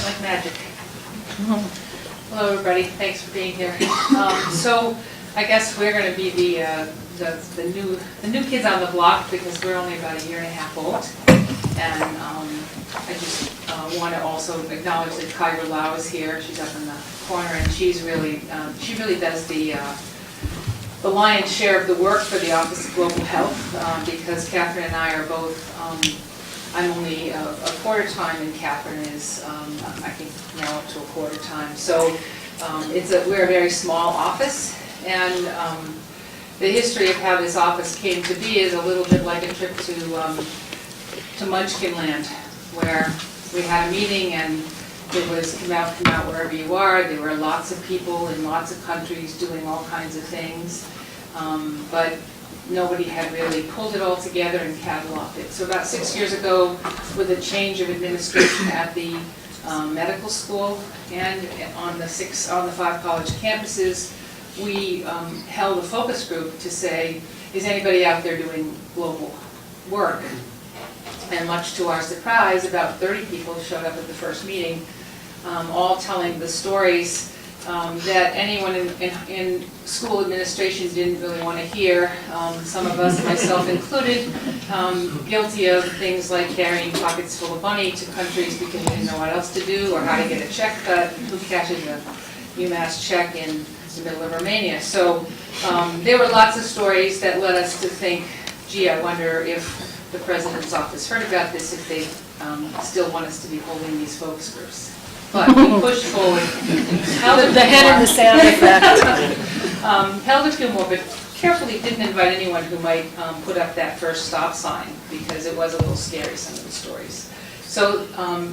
like magic. Hello, everybody. Thanks for being here. So, I guess we're going to be the new kids on the block because we're only about a year and a half old. And I just want to also acknowledge that Kyra Lau is here. She's up in the corner, and she really does the lion's share of the work for the Office of Global Health, because Catherine and I are both, I'm only a quarter time, and Catherine is, I think, now up to a quarter time. So we're a very small office, and the history of how this office came to be is a little bit like a trip to Munchkin Land, where we had a meeting and it was come out wherever you are. There were lots of people in lots of countries doing all kinds of things, but nobody had really pulled it all together and cataloged it. So about 6 years ago, with a change of administration at the medical school and on the 5 college campuses, we held a focus group to say, is anybody out there doing global work? And much to our surprise, about 30 people showed up at the first meeting, all telling the stories that anyone in school administration didn't really want to hear. Some of us, myself included, guilty of things like carrying pockets full of money to countries because we didn't know what else to do or how to get a check cut, who cashes a UMass check in the middle of Romania. So there were lots of stories that led us to think, gee, I wonder if the President's office heard about this, if they still want us to be holding these focus groups. But we pushed forward. The head in the sound effect. Held a few more, but carefully didn't invite anyone who might put up that first stop sign, because it was a little scary, some of the stories. So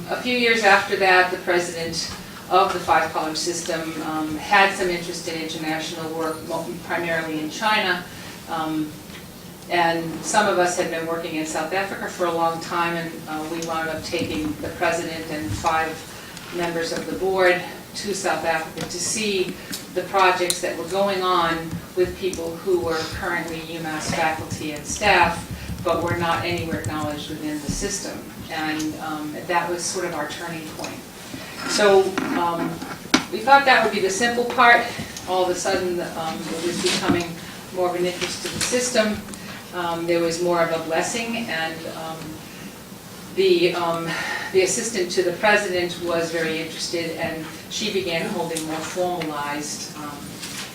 a few years after that, the President of the 5 college system had some interest in international work, primarily in China. And some of us had been working in South Africa for a long time, and we wound up taking the President and 5 members of the board to South Africa to see the projects that were going on with people who were currently UMass faculty and staff, but were not anywhere acknowledged within the system. And that was sort of our turning point. So we thought that would be the simple part. All of a sudden, it was becoming more of an interest to the system. There was more of a blessing, and the assistant to the President was very interested, and she began holding more formalized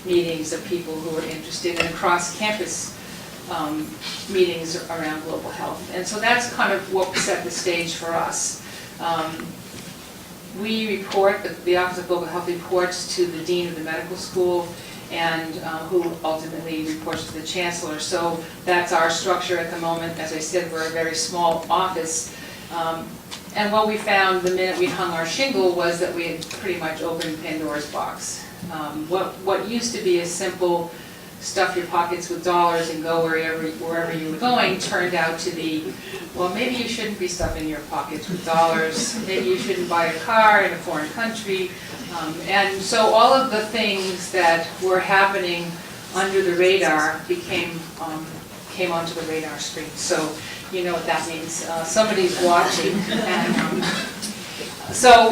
meetings of people who were interested in cross-campus meetings around global health. And so that's kind of what set the stage for us. We report, the Office of Global Health reports to the Dean of the Medical School, and who ultimately reports to the Chancellor. So that's our structure at the moment. As I said, we're a very small office. And what we found the minute we hung our shingle was that we had pretty much opened Pandora's box. What used to be a simple stuff your pockets with dollars and go wherever you were going turned out to be, well, maybe you shouldn't be stuffing your pockets with dollars. Maybe you shouldn't buy a car in a foreign country. And so all of the things that were happening under the radar came onto the radar screen. So you know what that means. Somebody's watching. And so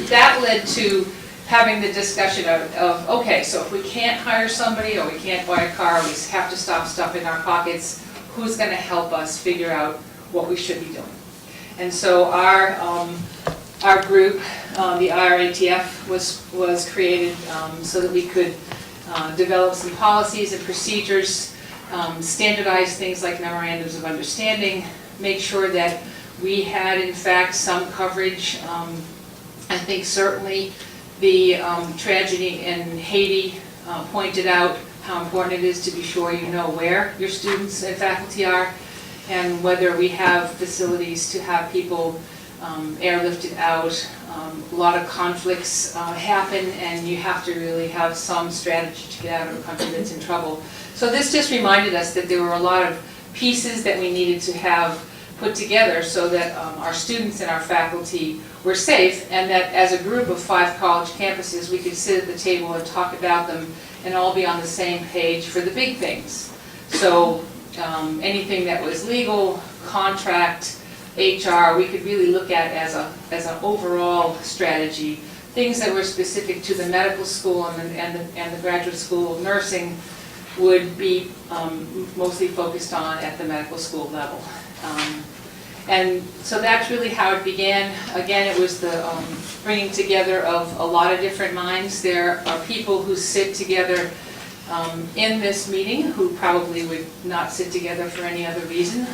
that led to having the discussion of, okay, so if we can't hire somebody or we can't buy a car, we have to stop stuffing our pockets, who's going to help us figure out what we should be doing? And so our group, the IRATF, was created so that we could develop some policies and procedures, standardize things like memorandums of understanding, make sure that we had, in fact, some coverage. I think certainly the tragedy in Haiti pointed out how important it is to be sure you know where your students and faculty are, and whether we have facilities to have people airlifted out. A lot of conflicts happen, and you have to really have some strategy to get out of a country that's in trouble. So this just reminded us that there were a lot of pieces that we needed to have put together so that our students and our faculty were safe, and that as a group of 5 college campuses we could sit at the table and talk about them and all be on the same page for the big things. So anything that was legal, contract, HR, we could really look at as an overall strategy. Things that were specific to the medical school and the graduate school of nursing would be mostly focused on at the medical school level. And so that's really how it began. Again, it was the bringing together of a lot of different minds. There are people who sit together in this meeting who probably would not sit together for any other reason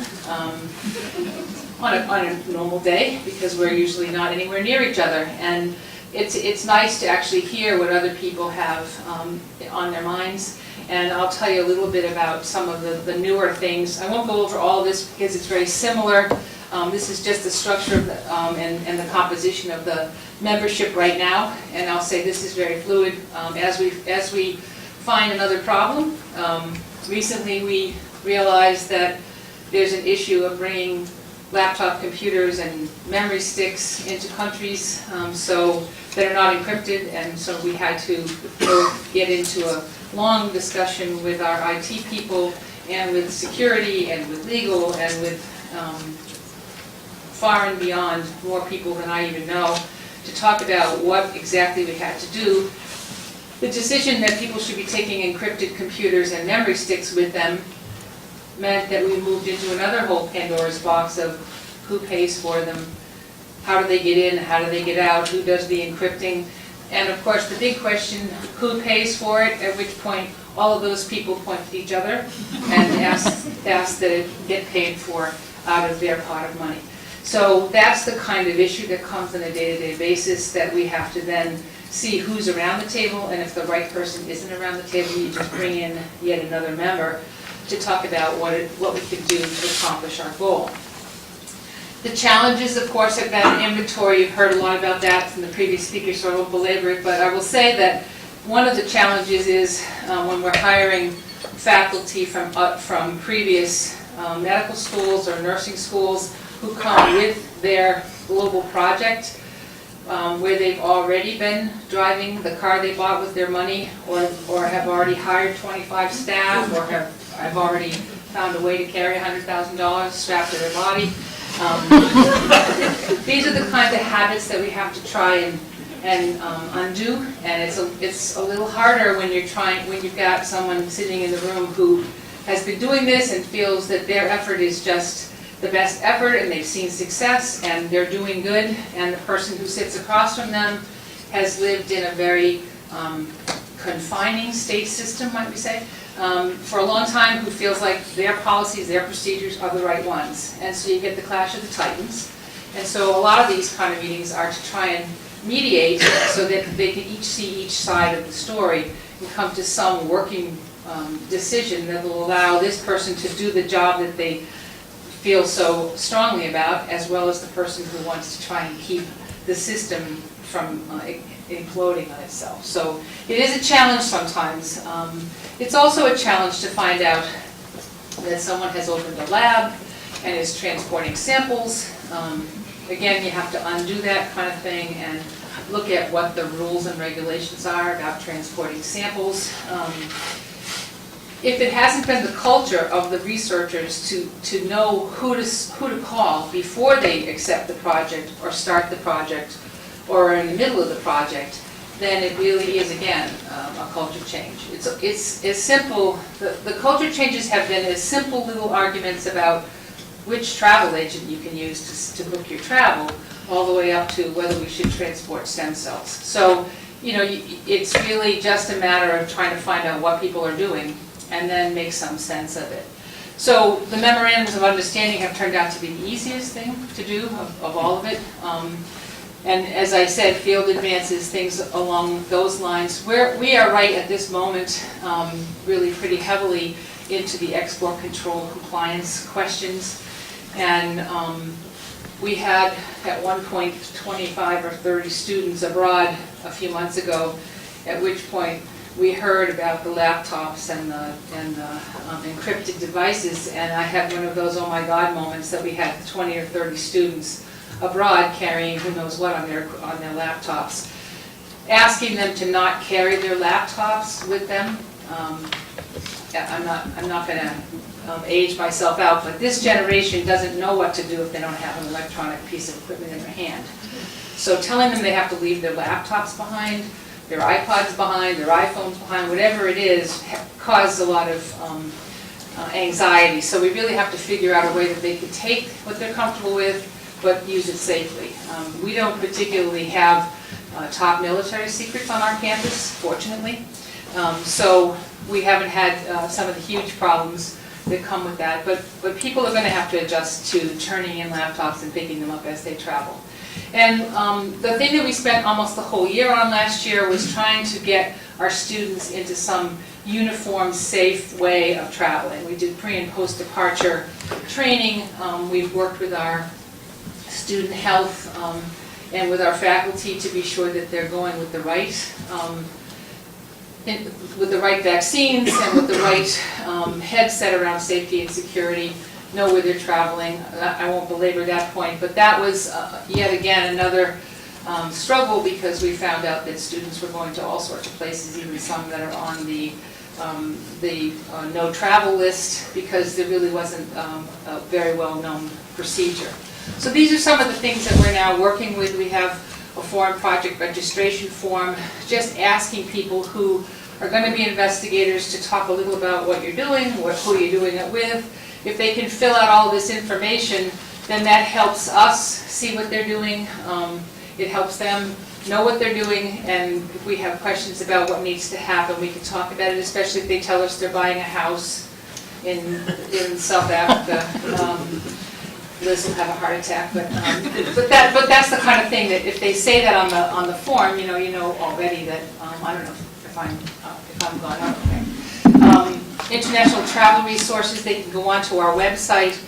on a normal day, because we're usually not anywhere near each other. And it's nice to actually hear what other people have on their minds. And I'll tell you a little bit about some of the newer things. I won't go over all this because it's very similar. This is just the structure of the, and the composition of the membership right now. And I'll say this is very fluid. As we find another problem, recently we realized that there's an issue of bringing laptop computers and memory sticks into countries so that are not encrypted, and so we had to get into a long discussion with our IT people and with security and with legal and with far and beyond more people than I even know to talk about what exactly we had to do. The decision that people should be taking encrypted computers and memory sticks with them meant that we moved into another whole Pandora's box of who pays for them, how do they get in, how do they get out, who does the encrypting, and of course the big question, who pays for it, at which point all of those people point to each other and ask that it get paid for out of their pot of money. So that's the kind of issue that comes on a day-to-day basis that we have to then see who's around the table, and if the right person isn't around the table, you just bring in yet another member to talk about what we can do to accomplish our goal. The challenges, of course, have been inventory. You've heard a lot about that from the previous speaker, so I won't belabor it, but I will say that one of the challenges is when we're hiring faculty from previous medical schools or nursing schools who come with their global project, where they've already been driving the car they bought with their money, or have already hired 25 staff, or have already found a way to carry $100,000 strapped to their body. These are the kinds of habits that we have to try and undo, and it's a little harder when you've got someone sitting in the room who has been doing this and feels that their effort is just the best effort and they've seen success and they're doing good, and the person who sits across from them has lived in a very confining state system, might we say, for a long time, who feels like their policies, their procedures are the right ones. And so you get the clash of the titans. And so a lot of these kind of meetings are to try and mediate so that they can each see each side of the story and come to some working decision that will allow this person to do the job that they feel so strongly about, as well as the person who wants to try and keep the system from imploding on itself. So it is a challenge sometimes. It's also a challenge to find out that someone has opened a lab and is transporting samples. Again, you have to undo that kind of thing and look at what the rules and regulations are about transporting samples. If it hasn't been the culture of the researchers to know who to call before they accept the project or start the project or in the middle of the project, then it really is, again, a culture change. It's as simple, the culture changes have been as simple little arguments about which travel agent you can use to book your travel, all the way up to whether we should transport stem cells. So, you know, it's really just a matter of trying to find out what people are doing and then make some sense of it. So the memorandums of understanding have turned out to be the easiest thing to do of all of it. And as I said, field advances, things along those lines. We are right at this moment really pretty heavily into the export control compliance questions. And we had at one point 25 or 30 students abroad a few months ago, at which point we heard about the laptops and the encrypted devices, and I had one of those oh my god moments that we had 20 or 30 students abroad carrying who knows what on their laptops, asking them to not carry their laptops with them. I'm not going to age myself out, but this generation doesn't know what to do if they don't have an electronic piece of equipment in their hand. So telling them they have to leave their laptops behind, their iPods behind, their iPhones behind, whatever it is, causes a lot of anxiety. So we really have to figure out a way that they can take what they're comfortable with, but use it safely. We don't particularly have top military secrets on our campus, fortunately. So we haven't had some of the huge problems that come with that. But people are going to have to adjust to turning in laptops and picking them up as they travel. And the thing that we spent almost the whole year on last year was trying to get our students into some uniform, safe way of traveling. We did pre- and post-departure training. We've worked with our student health and with our faculty to be sure that they're going with the right vaccines and with the right headset around safety and security, know where they're traveling. I won't belabor that point, but that was yet again another struggle, because we found out that students were going to all sorts of places, even some that are on the no travel list, because there really wasn't a very well-known procedure. So these are some of the things that we're now working with. We have a foreign project registration form, just asking people who are going to be investigators to talk a little about what you're doing, who you're doing it with. If they can fill out all this information, then that helps us see what they're doing. It helps them know what they're doing, and if we have questions about what needs to happen, we can talk about it, especially if they tell us they're buying a house in South Africa. Liz will have a heart attack, but that's the kind of thing that if they say that on the form, you know already that I don't know if I'm gone. Okay. International travel resources, they can go onto our website.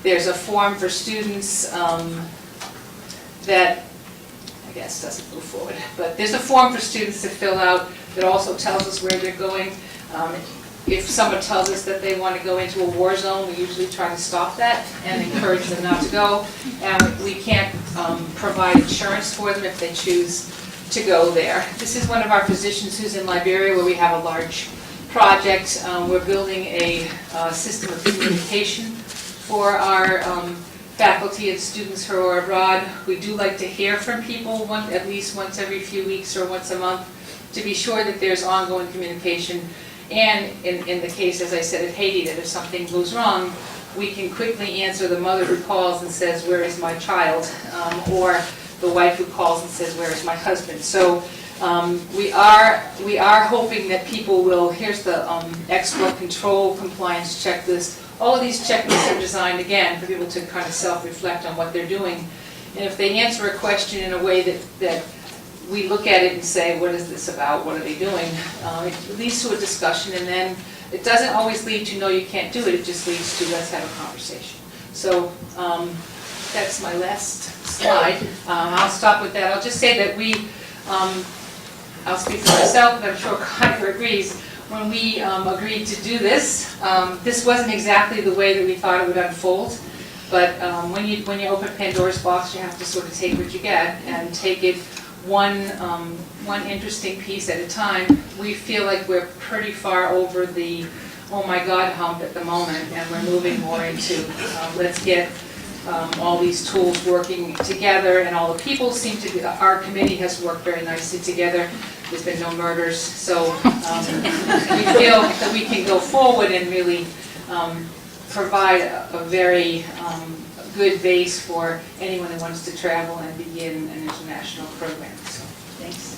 There's a form for students that I guess doesn't move forward, but there's a form for students to fill out that also tells us where they're going. If someone tells us that they want to go into a war zone, we usually try to stop that and encourage them not to go. And we can't provide insurance for them if they choose to go there. This is one of our physicians who's in Liberia, where we have a large project. We're building a system of communication for our faculty and students who are abroad. We do like to hear from people at least once every few weeks or once a month to be sure that there's ongoing communication. And in the case, as I said, of Haiti, that if something goes wrong, we can quickly answer the mother who calls and says, "Where is my child?" Or the wife who calls and says, "Where is my husband?" So we are hoping that people will. Here's the export control compliance checklist. All of these checklists are designed again for people to kind of self-reflect on what they're doing, and if they answer a question in a way that we look at it and say, what is this about? What are they doing? It leads to a discussion, and then it doesn't always lead to no, you can't do it. It just leads to let's have a conversation. So that's my last slide. I'll stop with that. I'll just say that I'll speak for myself, but I'm sure Conner agrees. When we agreed to do this, this wasn't exactly the way that we thought it would unfold. But when you open Pandora's box, you have to sort of take what you get and take it one interesting piece at a time. We feel like we're pretty far over the oh my God hump at the moment, and we're moving more into let's get all these tools working together, and all the people seem to be, our committee has worked very nicely together. There's been no murders, so we feel that we can go forward and really provide a very good base for anyone who wants to travel and begin an international program. So, thanks.